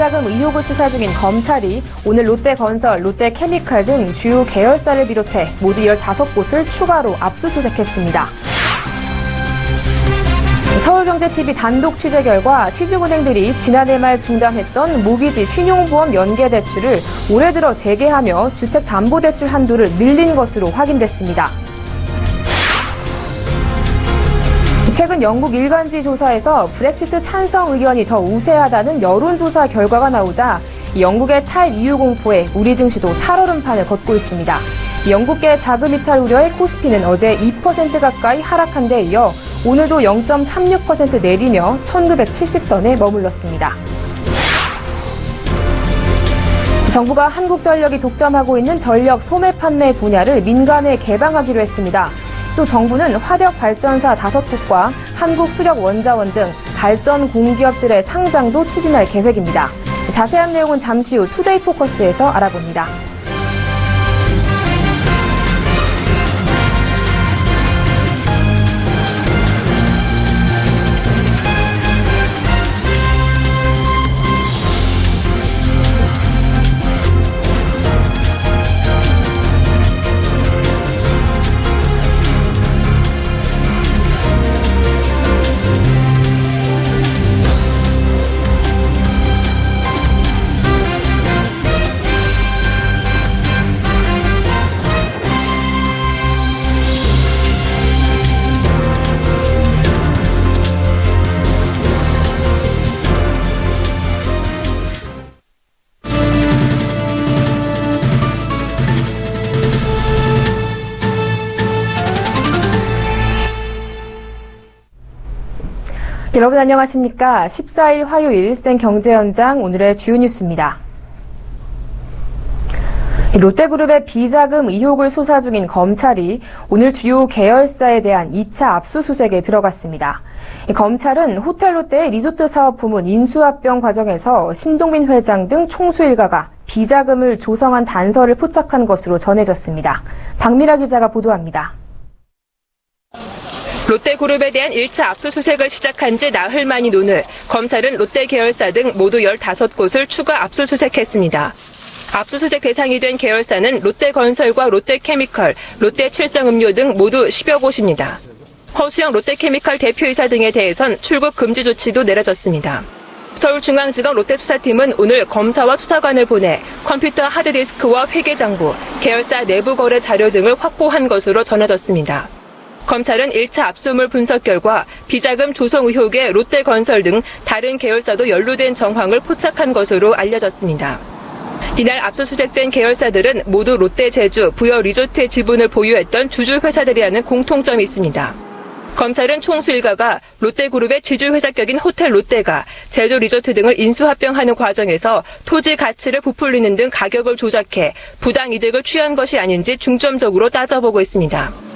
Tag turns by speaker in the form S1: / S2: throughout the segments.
S1: 비자금 의혹을 수사 중인 검찰이 오늘 롯데건설, 롯데케미칼 등 주요 계열사를 비롯해 모두 15곳을 추가로 압수수색했습니다. 서울경제TV 단독 취재 결과 시중은행들이 지난해 말 중단했던 모기지 신용보험 연계대출을 올해 들어 재개하며 주택담보대출 한도를 늘린 것으로 확인됐습니다. 최근 영국 일간지 조사에서 브렉시트 찬성 의견이 더 우세하다는 여론조사 결과가 나오자 영국의 탈EU 공포에 우리 증시도 살얼음판을 걷고 있습니다. 영국계 자금 이탈 우려에 코스피는 어제 2% 가까이 하락한 데 이어 오늘도 0.36% 내리며 1970선에 머물렀습니다. 정부가 한국전력이 독점하고 있는 전력 소매 판매 분야를 민간에 개방하기로 했습니다. 또 정부는 화력발전사 5곳과 한국수력원자원 등 발전 공기업들의 상장도 추진할 계획입니다. 자세한 내용은 잠시 후 투데이 포커스에서 알아봅니다. 여러분 안녕하십니까? 14일 화요일 생경제현장 오늘의 주요 뉴스입니다. 롯데그룹의 비자금 의혹을 수사 중인 검찰이 오늘 주요 계열사에 대한 2차 압수수색에 들어갔습니다. 검찰은 호텔롯데의 리조트 사업 부문 인수합병 과정에서 신동빈 회장 등 총수 일가가 비자금을 조성한 단서를 포착한 것으로 전해졌습니다. 박미라 기자가 보도합니다.
S2: 롯데그룹에 대한 1차 압수수색을 시작한 지 나흘 만인 오늘 검찰은 롯데 계열사 등 모두 15곳을 추가 압수수색했습니다. 압수수색 대상이 된 계열사는 롯데건설과 롯데케미칼, 롯데칠성음료 등 모두 10여 곳입니다. 허수영 롯데케미칼 대표이사 등에 대해선 출국 금지 조치도 내려졌습니다. 서울중앙지검 롯데수사팀은 오늘 검사와 수사관을 보내 컴퓨터 하드디스크와 회계장부, 계열사 내부 거래 자료 등을 확보한 것으로 전해졌습니다. 검찰은 1차 압수물 분석 결과 비자금 조성 의혹에 롯데건설 등 다른 계열사도 연루된 정황을 포착한 것으로 알려졌습니다. 이날 압수수색된 계열사들은 모두 롯데제주, 부여 리조트의 지분을 보유했던 주주회사들이라는 공통점이 있습니다. 검찰은 총수 일가가 롯데그룹의 지주회사격인 호텔롯데가 제주 리조트 등을 인수합병하는 과정에서 토지 가치를 부풀리는 등 가격을 조작해 부당이득을 취한 것이 아닌지 중점적으로 따져보고 있습니다.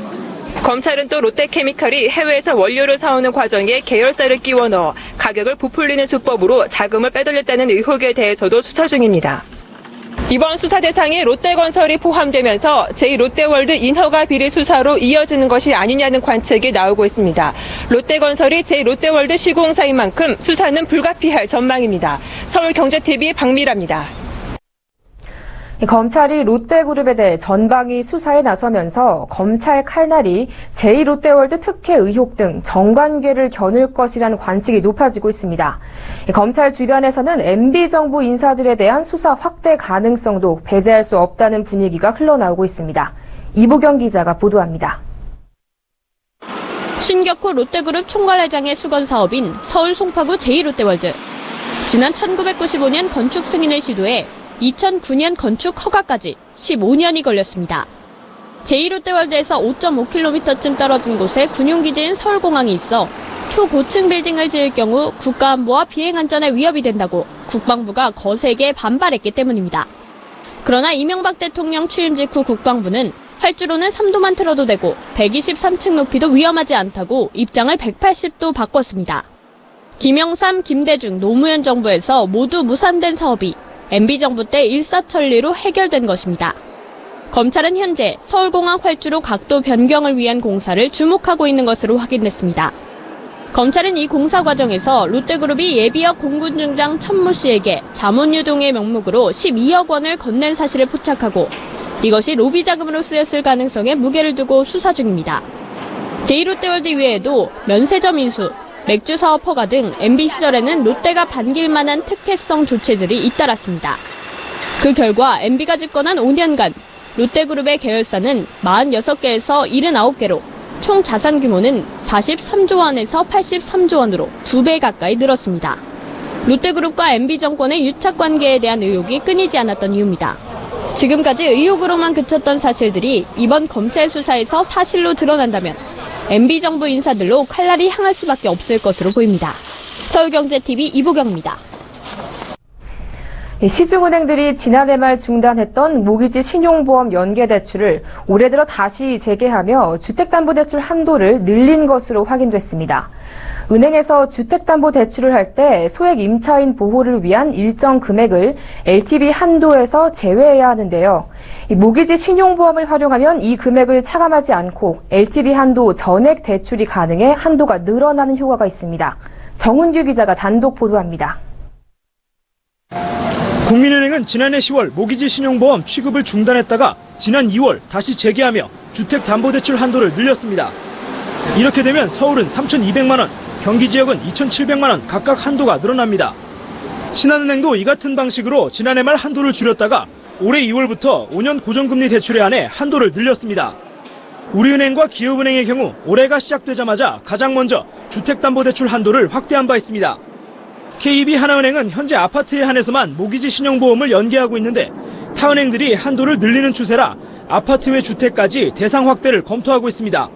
S2: 검찰은 또 롯데케미칼이 해외에서 원료를 사오는 과정에 계열사를 끼워 넣어 가격을 부풀리는 수법으로 자금을 빼돌렸다는 의혹에 대해서도 수사 중입니다. 이번 수사 대상에 롯데건설이 포함되면서 제2롯데월드 인허가 비리 수사로 이어지는 것이 아니냐는 관측이 나오고 있습니다. 롯데건설이 제2롯데월드 시공사인 만큼 수사는 불가피할 전망입니다. 서울경제TV 박미라입니다.
S1: 검찰이 롯데그룹에 대해 전방위 수사에 나서면서 검찰 칼날이 제2롯데월드 특혜 의혹 등 정관계를 겨눌 것이라는 관측이 높아지고 있습니다. 검찰 주변에서는 MB정부 인사들에 대한 수사 확대 가능성도 배제할 수 없다는 분위기가 흘러나오고 있습니다. 이보경 기자가 보도합니다.
S3: 신격호 롯데그룹 총괄회장의 수건 사업인 서울 송파구 제2롯데월드. 지난 1995년 건축 승인을 시도해 2009년 건축 허가까지 15년이 걸렸습니다. 제2롯데월드에서 5.5km쯤 떨어진 곳에 군용기지인 서울공항이 있어 초고층 빌딩을 지을 경우 국가안보와 비행안전에 위협이 된다고 국방부가 거세게 반발했기 때문입니다. 그러나 이명박 대통령 취임 직후 국방부는 활주로는 3도만 틀어도 되고 123층 높이도 위험하지 않다고 입장을 180도 바꿨습니다. 김영삼, 김대중, 노무현 정부에서 모두 무산된 사업이 MB정부 때 일사천리로 해결된 것입니다. 검찰은 현재 서울공항 활주로 각도 변경을 위한 공사를 주목하고 있는 것으로 확인됐습니다. 검찰은 이 공사 과정에서 롯데그룹이 예비역 공군중장 천모 씨에게 자문유동의 명목으로 12억 원을 건넨 사실을 포착하고 이것이 로비 자금으로 쓰였을 가능성에 무게를 두고 수사 중입니다. 제2롯데월드 이외에도 면세점 인수, 맥주 사업 허가 등 MB 시절에는 롯데가 반길 만한 특혜성 조치들이 잇따랐습니다. 그 결과 MB가 집권한 5년간 롯데그룹의 계열사는 46개에서 79개로 총 자산 규모는 43조 원에서 83조 원으로 2배 가까이 늘었습니다. 롯데그룹과 MB정권의 유착관계에 대한 의혹이 끊이지 않았던 이유입니다. 지금까지 의혹으로만 그쳤던 사실들이 이번 검찰 수사에서 사실로 드러난다면 MB정부 인사들로 칼날이 향할 수밖에 없을 것으로 보입니다. 서울경제TV 이보경입니다.
S1: 시중은행들이 지난해 말 중단했던 모기지 신용보험 연계대출을 올해 들어 다시 재개하며 주택담보대출 한도를 늘린 것으로 확인됐습니다. 은행에서 주택담보대출을 할 때 소액 임차인 보호를 위한 일정 금액을 LTV 한도에서 제외해야 하는데요. 모기지 신용보험을 활용하면 이 금액을 차감하지 않고 LTV 한도 전액 대출이 가능해 한도가 늘어나는 효과가 있습니다. 정훈규 기자가 단독 보도합니다.
S4: 국민은행은 지난해 10월 모기지 신용보험 취급을 중단했다가 지난 2월 다시 재개하며 주택담보대출 한도를 늘렸습니다. 이렇게 되면 서울은 3,200만 원, 경기 지역은 2,700만 원 각각 한도가 늘어납니다. 신한은행도 이 같은 방식으로 지난해 말 한도를 줄였다가 올해 2월부터 5년 고정금리 대출에 한해 한도를 늘렸습니다. 우리은행과 기업은행의 경우 올해가 시작되자마자 가장 먼저 주택담보대출 한도를 확대한 바 있습니다. KB 하나은행은 현재 아파트에 한해서만 모기지 신용보험을 연계하고 있는데 타은행들이 한도를 늘리는 추세라 아파트 외 주택까지 대상 확대를 검토하고 있습니다.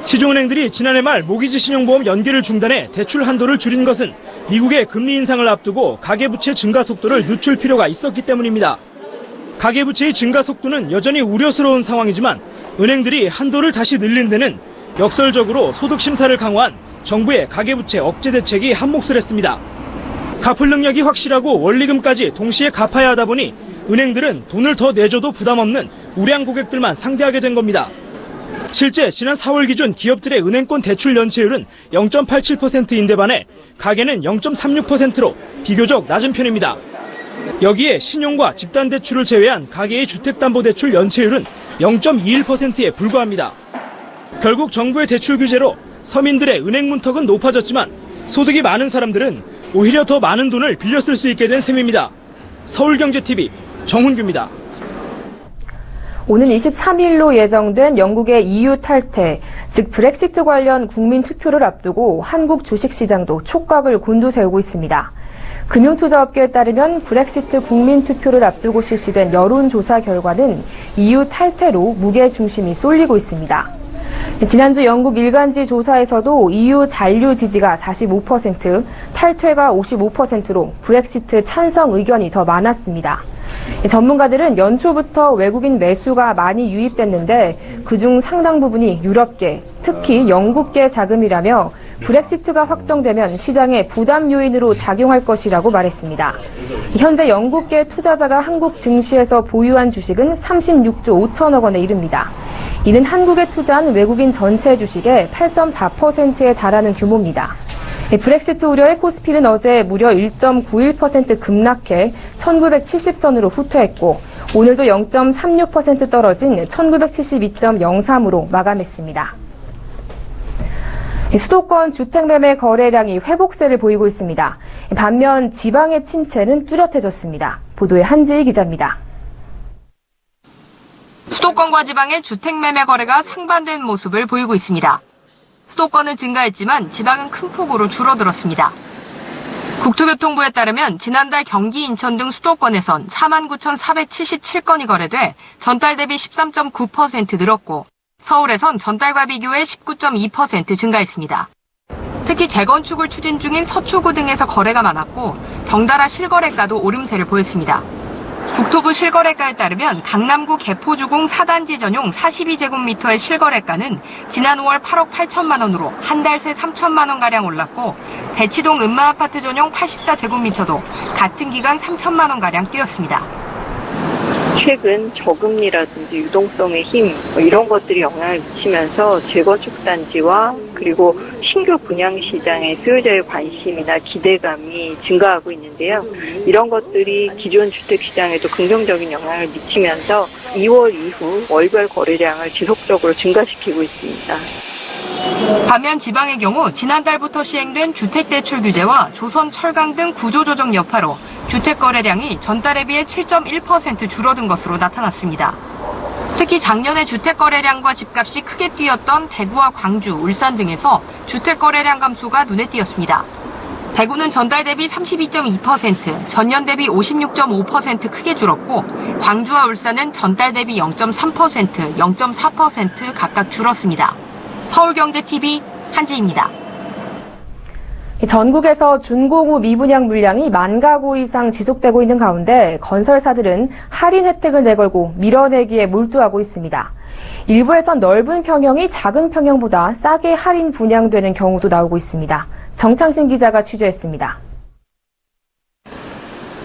S4: 시중은행들이 지난해 말 모기지 신용보험 연계를 중단해 대출 한도를 줄인 것은 미국의 금리 인상을 앞두고 가계부채 증가 속도를 늦출 필요가 있었기 때문입니다. 가계부채의 증가 속도는 여전히 우려스러운 상황이지만 은행들이 한도를 다시 늘린 데는 역설적으로 소득심사를 강화한 정부의 가계부채 억제 대책이 한몫을 했습니다. 갚을 능력이 확실하고 원리금까지 동시에 갚아야 하다 보니 은행들은 돈을 더 내줘도 부담 없는 우량 고객들만 상대하게 된 겁니다. 실제 지난 4월 기준 기업들의 은행권 대출 연체율은 0.87%인데 반해 가계는 0.36%로 비교적 낮은 편입니다. 여기에 신용과 집단대출을 제외한 가계의 주택담보대출 연체율은 0.21%에 불과합니다. 결국 정부의 대출 규제로 서민들의 은행 문턱은 높아졌지만 소득이 많은 사람들은 오히려 더 많은 돈을 빌려 쓸 수 있게 된 셈입니다. 서울경제TV 정훈규입니다.
S1: 오는 23일로 예정된 영국의 EU 탈퇴, 즉 브렉시트 관련 국민 투표를 앞두고 한국 주식시장도 촉각을 곤두세우고 있습니다. 금융투자업계에 따르면 브렉시트 국민 투표를 앞두고 실시된 여론조사 결과는 EU 탈퇴로 무게중심이 쏠리고 있습니다. 지난주 영국 일간지 조사에서도 EU 잔류 지지가 45%, 탈퇴가 55%로 브렉시트 찬성 의견이 더 많았습니다. 전문가들은 연초부터 외국인 매수가 많이 유입됐는데 그중 상당 부분이 유럽계, 특히 영국계 자금이라며 브렉시트가 확정되면 시장의 부담 요인으로 작용할 것이라고 말했습니다. 현재 영국계 투자자가 한국 증시에서 보유한 주식은 36조 5천억 원에 이릅니다. 이는 한국에 투자한 외국인 전체 주식의 8.4%에 달하는 규모입니다. 브렉시트 우려에 코스피는 어제 무려 1.91% 급락해 1970선으로 후퇴했고 오늘도 0.36% 떨어진 1972.03으로 마감했습니다. 수도권 주택매매 거래량이 회복세를 보이고 있습니다. 반면 지방의 침체는 뚜렷해졌습니다. 보도에 한지희 기자입니다.
S5: 수도권과 지방의 주택매매 거래가 상반된 모습을 보이고 있습니다. 수도권은 증가했지만 지방은 큰 폭으로 줄어들었습니다. 국토교통부에 따르면 지난달 경기, 인천 등 수도권에선 49,477건이 거래돼 전달 대비 13.9% 늘었고 서울에선 전달과 비교해 19.2% 증가했습니다. 특히 재건축을 추진 중인 서초구 등에서 거래가 많았고 덩달아 실거래가도 오름세를 보였습니다. 국토부 실거래가에 따르면 강남구 개포주공 4단지 전용 42제곱미터의 실거래가는 지난 5월 8억 8천만 원으로 한 달 새 3천만 원가량 올랐고 대치동 음마아파트 전용 84제곱미터도 같은 기간 3천만 원가량 뛰었습니다.
S6: 최근 저금리라든지 유동성의 힘 이런 것들이 영향을 미치면서 재건축 단지와 그리고 신규 분양 시장의 수요자의 관심이나 기대감이 증가하고 있는데요. 이런 것들이 기존 주택 시장에도 긍정적인 영향을 미치면서 2월 이후 월별 거래량을 지속적으로 증가시키고 있습니다.
S5: 반면 지방의 경우 지난달부터 시행된 주택대출 규제와 조선 철강 등 구조조정 여파로 주택 거래량이 전달에 비해 7.1% 줄어든 것으로 나타났습니다. 특히 작년에 주택 거래량과 집값이 크게 뛰었던 대구와 광주, 울산 등에서 주택 거래량 감소가 눈에 띄었습니다. 대구는 전달 대비 32.2%, 전년 대비 56.5% 크게 줄었고 광주와 울산은 전달 대비 0.3%, 0.4% 각각 줄었습니다. 서울경제TV 한지입니다.
S1: 전국에서 준공후 미분양 물량이 10,000 가구 이상 지속되고 있는 가운데 건설사들은 할인 혜택을 내걸고 밀어내기에 몰두하고 있습니다. 일부에선 넓은 평형이 작은 평형보다 싸게 할인 분양되는 경우도 나오고 있습니다. 정창신 기자가 취재했습니다.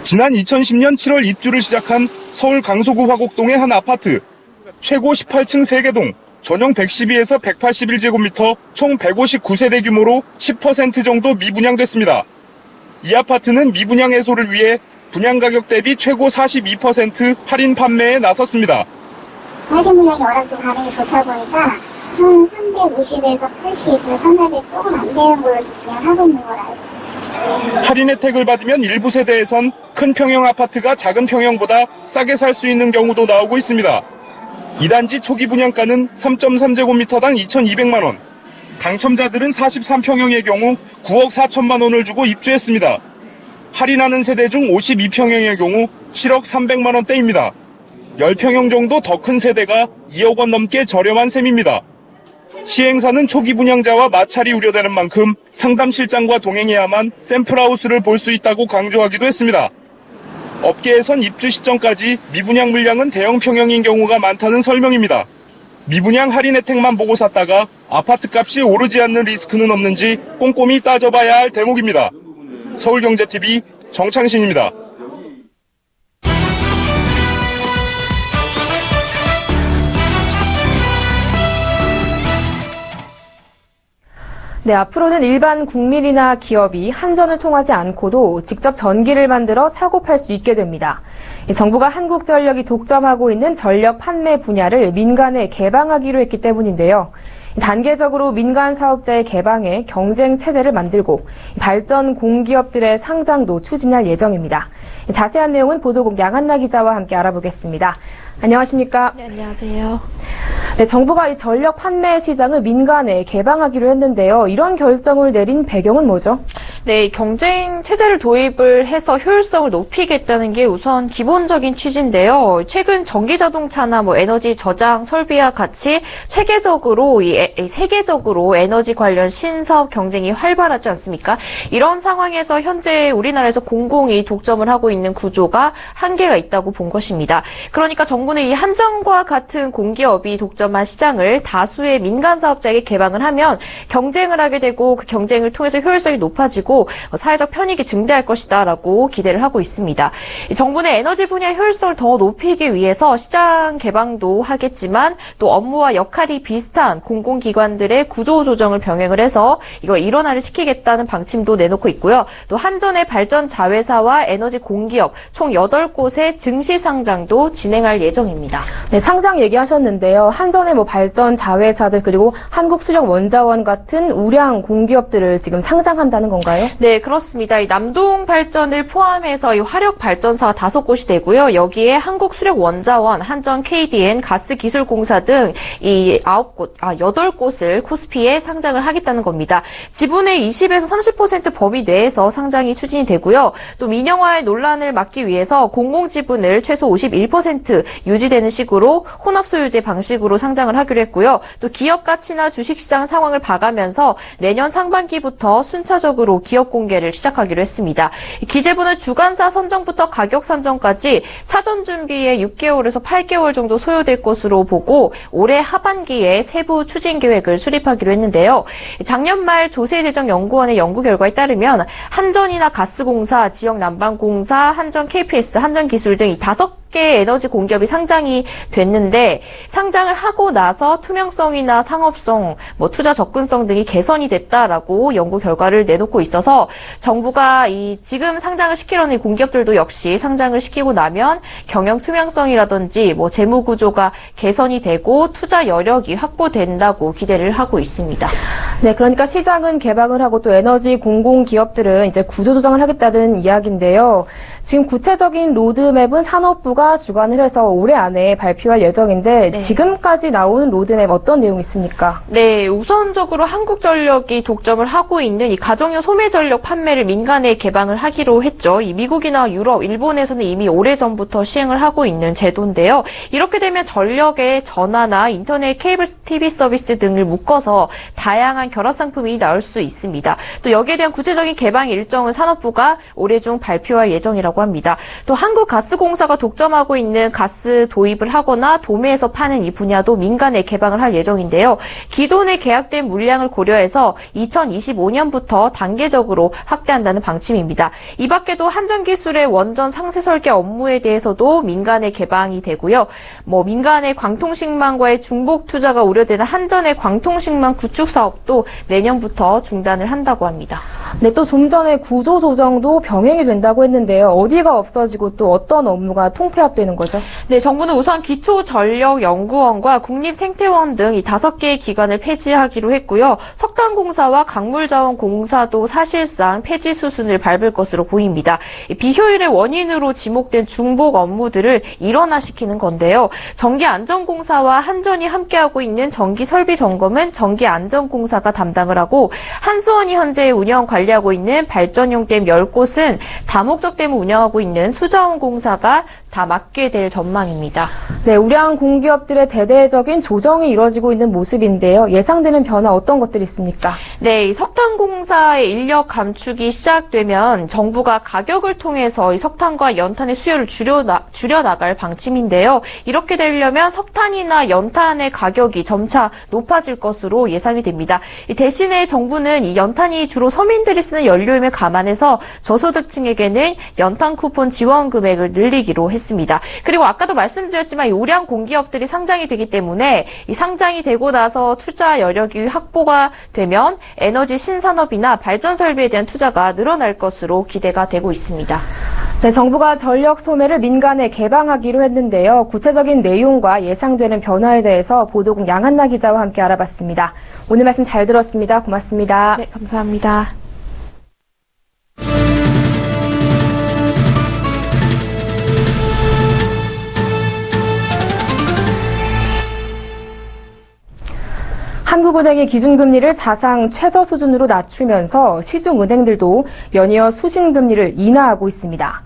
S7: 지난 2010년 7월 입주를 시작한 서울 강서구 화곡동의 한 아파트. 최고 18층 3개 동, 전용 112에서 181제곱미터, 총 159세대 규모로 10% 정도 미분양됐습니다. 이 아파트는 미분양 해소를 위해 분양 가격 대비 최고 42% 할인 판매에 나섰습니다.
S8: 할인 물량이 워낙 또 반응이 좋다 보니까 1,350에서 80, 1,400 조금 안 되는 걸로 지금 진행하고 있는 걸 알고 있습니다.
S7: 할인 혜택을 받으면 일부 세대에선 큰 평형 아파트가 작은 평형보다 싸게 살 수 있는 경우도 나오고 있습니다. 이 단지 초기 분양가는 3.3제곱미터당 2,200만 원. 당첨자들은 43평형의 경우 9억 4천만 원을 주고 입주했습니다. 할인하는 세대 중 52평형의 경우 7억 300만 원대입니다. 10평형 정도 더 큰 세대가 2억 원 넘게 저렴한 셈입니다. 시행사는 초기 분양자와 마찰이 우려되는 만큼 상담실장과 동행해야만 샘플하우스를 볼 수 있다고 강조하기도 했습니다. 업계에선 입주 시점까지 미분양 물량은 대형 평형인 경우가 많다는 설명입니다. 미분양 할인 혜택만 보고 샀다가 아파트 값이 오르지 않는 리스크는 없는지 꼼꼼히 따져봐야 할 대목입니다. 서울경제TV 정창신입니다.
S1: 네, 앞으로는 일반 국민이나 기업이 한전을 통하지 않고도 직접 전기를 만들어 사고 팔 수 있게 됩니다. 정부가 한국전력이 독점하고 있는 전력 판매 분야를 민간에 개방하기로 했기 때문인데요. 단계적으로 민간 사업자의 개방에 경쟁 체제를 만들고 발전 공기업들의 상장도 추진할 예정입니다. 자세한 내용은 보도국 양한나 기자와 함께 알아보겠습니다. 안녕하십니까?
S9: 네, 안녕하세요.
S1: 네, 정부가 이 전력 판매 시장을 민간에 개방하기로 했는데요. 이런 결정을 내린 배경은 뭐죠?
S9: 네, 경쟁 체제를 도입을 해서 효율성을 높이겠다는 게 우선 기본적인 취지인데요. 최근 전기 자동차나 에너지 저장 설비와 같이 세계적으로 에너지 관련 신사업 경쟁이 활발하지 않습니까? 이런 상황에서 현재 우리나라에서 공공이 독점을 하고 있는 구조가 한계가 있다고 본 것입니다. 그러니까 정부는 이 한전과 같은 공기업이 독점한 시장을 다수의 민간 사업자에게 개방을 하면 경쟁을 하게 되고 그 경쟁을 통해서 효율성이 높아지고 사회적 편익이 증대할 것이다라고 기대를 하고 있습니다. 정부는 에너지 분야 효율성을 더 높이기 위해서 시장 개방도 하겠지만 또 업무와 역할이 비슷한 공공기관들의 구조 조정을 병행을 해서 이걸 일원화를 시키겠다는 방침도 내놓고 있고요. 또 한전의 발전 자회사와 에너지 공기업 총 8곳의 증시 상장도 진행할 예정입니다.
S1: 네, 상장 얘기하셨는데요. 한전의 발전 자회사들 그리고 한국수력원자원 같은 우량 공기업들을 지금 상장한다는 건가요?
S9: 네, 그렇습니다. 이 남동 발전을 포함해서 이 화력 발전사가 5곳이 되고요. 여기에 한국수력원자원, 한전 KDN, 가스기술공사 등 이 8곳을 코스피에 상장을 하겠다는 겁니다. 지분의 20에서 30% 범위 내에서 상장이 추진이 되고요. 또 민영화의 논란을 막기 위해서 공공지분을 최소 51% 유지되는 식으로 혼합소유제 방식으로 상장을 하기로 했고요. 또 기업 가치나 주식시장 상황을 봐가면서 내년 상반기부터 순차적으로 기업 공개를 시작하기로 했습니다. 기재부는 주관사 선정부터 가격 산정까지 사전 준비에 6개월에서 8개월 정도 소요될 것으로 보고 올해 하반기에 세부 추진 계획을 수립하기로 했는데요. 작년 말 조세재정연구원의 연구 결과에 따르면 한전이나 가스공사, 지역난방공사, 한전 KPS, 한전기술 등 이 5개의 에너지 공기업이 상장이 됐는데 상장을 하고 나서 투명성이나 상업성, 투자 접근성 등이 개선이 됐다라고 연구 결과를 내놓고 있어서 정부가 지금 상장을 시키려는 공기업들도 역시 상장을 시키고 나면 경영 투명성이라든지 재무 구조가 개선이 되고 투자 여력이 확보된다고 기대를 하고 있습니다.
S1: 네, 그러니까 시장은 개방을 하고 또 에너지 공공기업들은 이제 구조조정을 하겠다는 이야기인데요. 지금 구체적인 로드맵은 산업부가 주관을 해서 올해 안에 발표할 예정인데
S9: 네.
S1: 지금까지 나오는 로드맵 어떤 내용이 있습니까?
S9: 네, 우선적으로 한국전력이 독점을 하고 있는 이 가정용 소매전력 판매를 민간에 개방을 하기로 했죠. 이 미국이나 유럽, 일본에서는 이미 오래전부터 시행을 하고 있는 제도인데요. 이렇게 되면 전력의 전화나 인터넷 케이블 TV 서비스 등을 묶어서 다양한 결합 상품이 나올 수 있습니다. 또 여기에 대한 구체적인 개방 일정은 산업부가 올해 중 발표할 예정이라고 합니다. 또 한국가스공사가 독점하고 있는 가스 도입을 하거나 도매에서 파는 이 분야도 민간에 개방을 할 예정인데요. 기존에 계약된 물량을 고려해서 2025년부터 단계적으로 확대한다는 방침입니다. 이 밖에도 한전기술의 원전 상세 설계 업무에 대해서도 민간에 개방이 되고요. 민간의 광통식망과의 중복 투자가 우려되는 한전의 광통식망 구축 사업도 내년부터 중단을 한다고 합니다.
S1: 네, 또 좀 전에 구조조정도 병행이 된다고 했는데요. 어디가 없어지고 또 어떤 업무가 통폐합되는 거죠?
S9: 네, 정부는 우선 기초전력연구원과 국립생태원 등 이 5개의 기관을 폐지하기로 했고요. 석탄공사와 강물자원공사도 사실상 폐지 수순을 밟을 것으로 보입니다. 비효율의 원인으로 지목된 중복 업무들을 일원화시키는 건데요. 전기안전공사와 한전이 함께하고 있는 전기설비 점검은 전기안전공사가 담당을 하고 한수원이 현재 운영 관리하고 있는 발전용 댐 10곳은 다목적 댐을 운영하고 있는 수자원공사가 다 맡게 될 전망입니다.
S1: 네, 우량 공기업들의 대대적인 조정이 이루어지고 있는 모습인데요. 예상되는 변화 어떤 것들이 있습니까?
S9: 네, 이 석탄공사의 인력 감축이 시작되면 정부가 가격을 통해서 이 석탄과 연탄의 수요를 줄여나갈 방침인데요. 이렇게 되려면 석탄이나 연탄의 가격이 점차 높아질 것으로 예상이 됩니다. 대신에 정부는 이 연탄이 주로 서민들이 쓰는 연료임을 감안해서 저소득층에게는 연탄 쿠폰 지원 금액을 늘리기로 했습니다. 그리고 아까도 말씀드렸지만 이 우량 공기업들이 상장이 되기 때문에 이 상장이 되고 나서 투자 여력이 확보가 되면 에너지 신산업이나 발전 설비에 대한 투자가 늘어날 것으로 기대가 되고 있습니다.
S1: 네, 정부가 전력 소매를 민간에 개방하기로 했는데요. 구체적인 내용과 예상되는 변화에 대해서 보도국 양한나 기자와 함께 알아봤습니다. 오늘 말씀 잘 들었습니다. 고맙습니다.
S9: 네, 감사합니다.
S1: 한국은행이 기준금리를 사상 최저 수준으로 낮추면서 시중은행들도 연이어 수신금리를 인하하고 있습니다.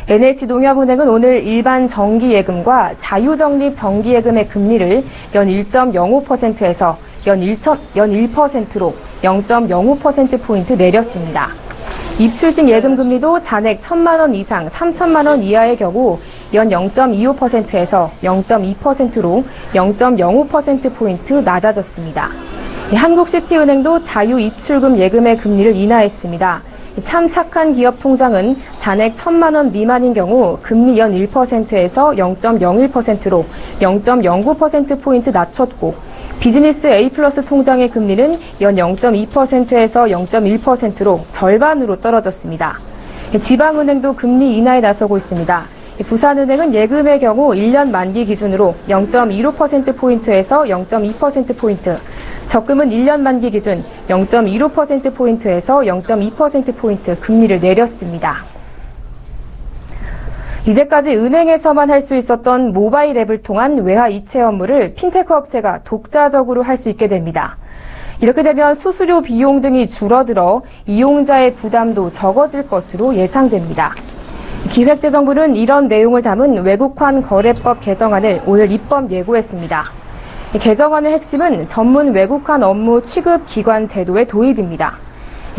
S1: NH농협은행은 오늘 일반 정기예금과 자유적립 정기예금의 금리를 연 1.05%에서 연 1%로 0.05%포인트 내렸습니다. 입출식 예금 금리도 잔액 1,000만 원 이상 3,000만 원 이하의 경우 연 0.25%에서 0.2%로 0.05%포인트 낮아졌습니다. 한국시티은행도 자유 입출금 예금의 금리를 인하했습니다. 참 착한 기업 통장은 잔액 1,000만 원 미만인 경우 금리 연 1%에서 0.01%로 0.09%포인트 낮췄고 비즈니스 A 플러스 통장의 금리는 연 0.2%에서 0.1%로 절반으로 떨어졌습니다. 지방은행도 금리 인하에 나서고 있습니다. 부산은행은 예금의 경우 1년 만기 기준으로 0.25%포인트에서 0.2%포인트, 적금은 1년 만기 기준 0.25%포인트에서 0.2%포인트 금리를 내렸습니다. 이제까지 은행에서만 할 수 있었던 모바일 앱을 통한 외화 이체 업무를 핀테크 업체가 독자적으로 할 수 있게 됩니다. 이렇게 되면 수수료 비용 등이 줄어들어 이용자의 부담도 적어질 것으로 예상됩니다. 기획재정부는 이런 내용을 담은 외국환 거래법 개정안을 오늘 입법 예고했습니다. 개정안의 핵심은 전문 외국환 업무 취급 기관 제도의 도입입니다.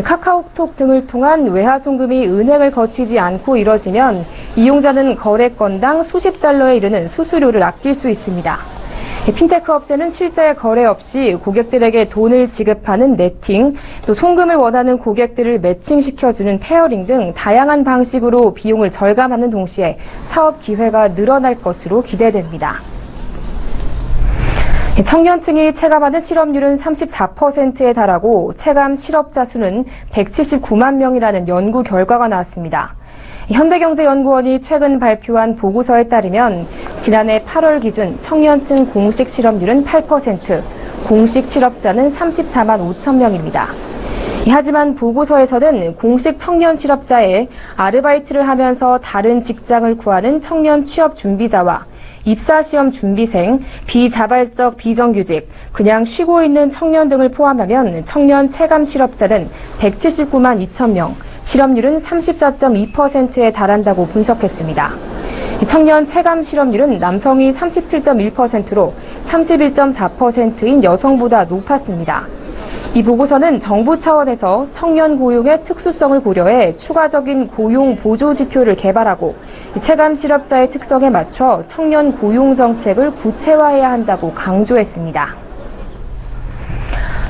S1: 카카오톡 등을 통한 외화 송금이 은행을 거치지 않고 이뤄지면 이용자는 거래 건당 수십 달러에 이르는 수수료를 아낄 수 있습니다. 핀테크 업체는 실제 거래 없이 고객들에게 돈을 지급하는 네팅, 또 송금을 원하는 고객들을 매칭시켜주는 페어링 등 다양한 방식으로 비용을 절감하는 동시에 사업 기회가 늘어날 것으로 기대됩니다. 청년층이 체감하는 실업률은 34%에 달하고 체감 실업자 수는 179만 명이라는 연구 결과가 나왔습니다. 현대경제연구원이 최근 발표한 보고서에 따르면 지난해 8월 기준 청년층 공식 실업률은 8%, 공식 실업자는 34만 5천 명입니다. 하지만 보고서에서는 공식 청년 실업자에 아르바이트를 하면서 다른 직장을 구하는 청년 취업 준비자와 입사시험 준비생, 비자발적 비정규직, 그냥 쉬고 있는 청년 등을 포함하면 청년 체감 실업자는 179만 2천 명, 실업률은 34.2%에 달한다고 분석했습니다. 청년 체감 실업률은 남성이 37.1%로 31.4%인 여성보다 높았습니다. 이 보고서는 정부 차원에서 청년 고용의 특수성을 고려해 추가적인 고용 보조 지표를 개발하고 체감 실업자의 특성에 맞춰 청년 고용 정책을 구체화해야 한다고 강조했습니다.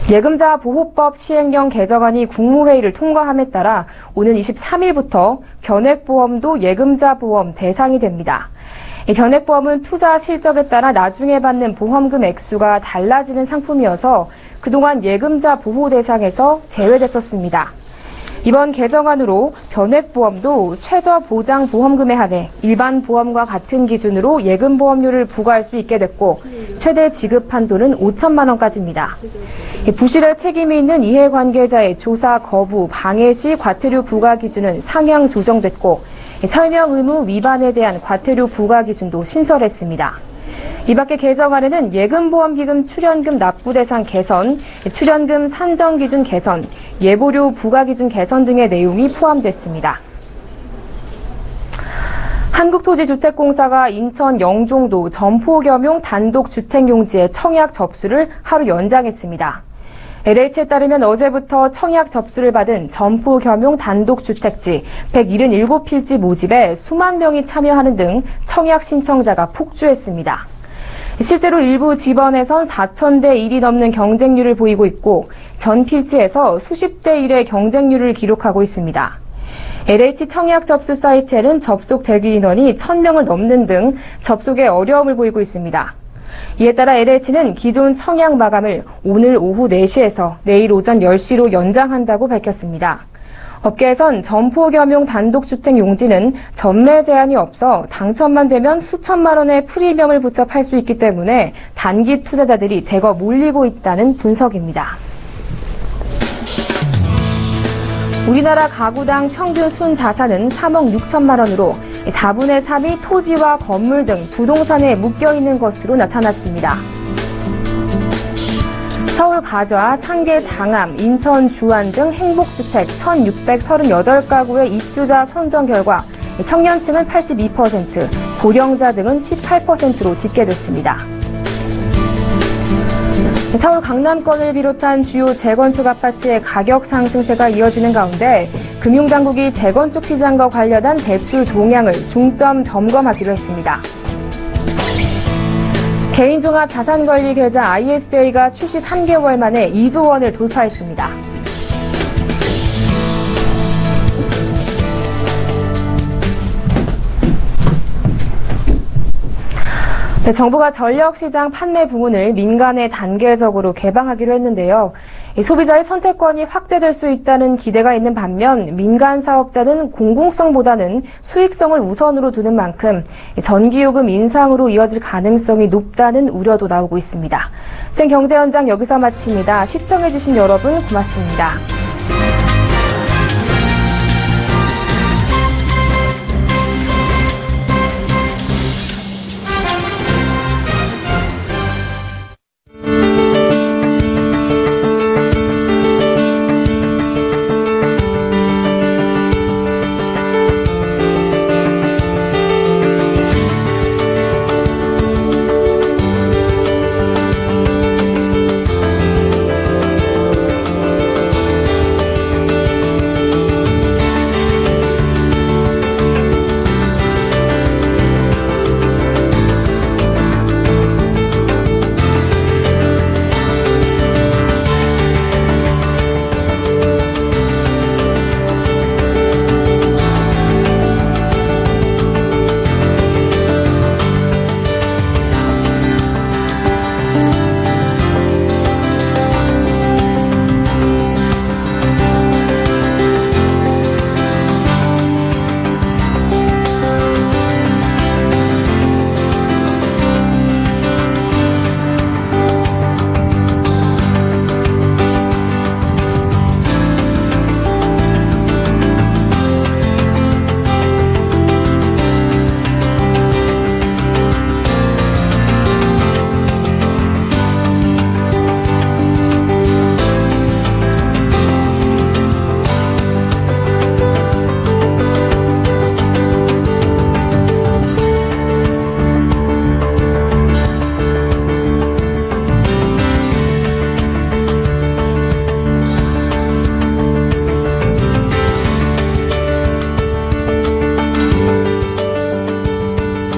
S1: 예금자 보호법 시행령 개정안이 국무회의를 통과함에 따라 오는 23일부터 변액보험도 예금자 보험 대상이 됩니다. 이 변액보험은 투자 실적에 따라 나중에 받는 보험금 액수가 달라지는 상품이어서 그동안 예금자 보호 대상에서 제외됐었습니다. 이번 개정안으로 변액보험도 최저 보장 보험금에 한해 일반 보험과 같은 기준으로 예금 보험료를 부과할 수 있게 됐고 최대 지급 한도는 5천만 원까지입니다. 부실할 책임이 있는 이해관계자의 조사 거부, 방해 시 과태료 부과 기준은 상향 조정됐고 설명 의무 위반에 대한 과태료 부과 기준도 신설했습니다. 이 밖에 개정안에는 예금보험기금 출연금 납부 대상 개선, 출연금 산정 기준 개선, 예보료 부과 기준 개선 등의 내용이 포함됐습니다. 한국토지주택공사가 인천 영종도 점포겸용 단독주택용지의 청약 접수를 하루 연장했습니다. LH에 따르면 어제부터 청약 접수를 받은 점포겸용 단독주택지 177필지 모집에 수만 명이 참여하는 등 청약 신청자가 폭주했습니다. 실제로 일부 지번에선 4,000대 1이 넘는 경쟁률을 보이고 있고 전 필지에서 수십 대 1의 경쟁률을 기록하고 있습니다. LH 청약 접수 사이트에는 접속 대기 인원이 1,000명을 넘는 등 접속에 어려움을 보이고 있습니다. 이에 따라 LH는 기존 청약 마감을 오늘 오후 4시에서 내일 오전 10시로 연장한다고 밝혔습니다. 업계에선 점포겸용 단독주택 용지는 전매 제한이 없어 당첨만 되면 수천만 원의 프리미엄을 붙여 팔 수 있기 때문에 단기 투자자들이 대거 몰리고 있다는 분석입니다. 우리나라 가구당 평균 순자산은 3억 6천만 원으로 4분의 3이 토지와 건물 등 부동산에 묶여있는 것으로 나타났습니다. 서울 가좌, 상계 장암, 인천 주안 등 행복주택 1,638가구의 입주자 선정 결과 청년층은 82%, 고령자 등은 18%로 집계됐습니다. 서울 강남권을 비롯한 주요 재건축 아파트의 가격 상승세가 이어지는 가운데 금융당국이 재건축 시장과 관련한 대출 동향을 중점 점검하기로 했습니다. 개인종합자산관리계좌 ISA가 출시 3개월 만에 2조 원을 돌파했습니다. 정부가 전력시장 판매 부문을 민간에 단계적으로 개방하기로 했는데요. 소비자의 선택권이 확대될 수 있다는 기대가 있는 반면 민간 사업자는 공공성보다는 수익성을 우선으로 두는 만큼 전기요금 인상으로 이어질 가능성이 높다는 우려도 나오고 있습니다. 생경제 현장 여기서 마칩니다. 시청해주신 여러분 고맙습니다.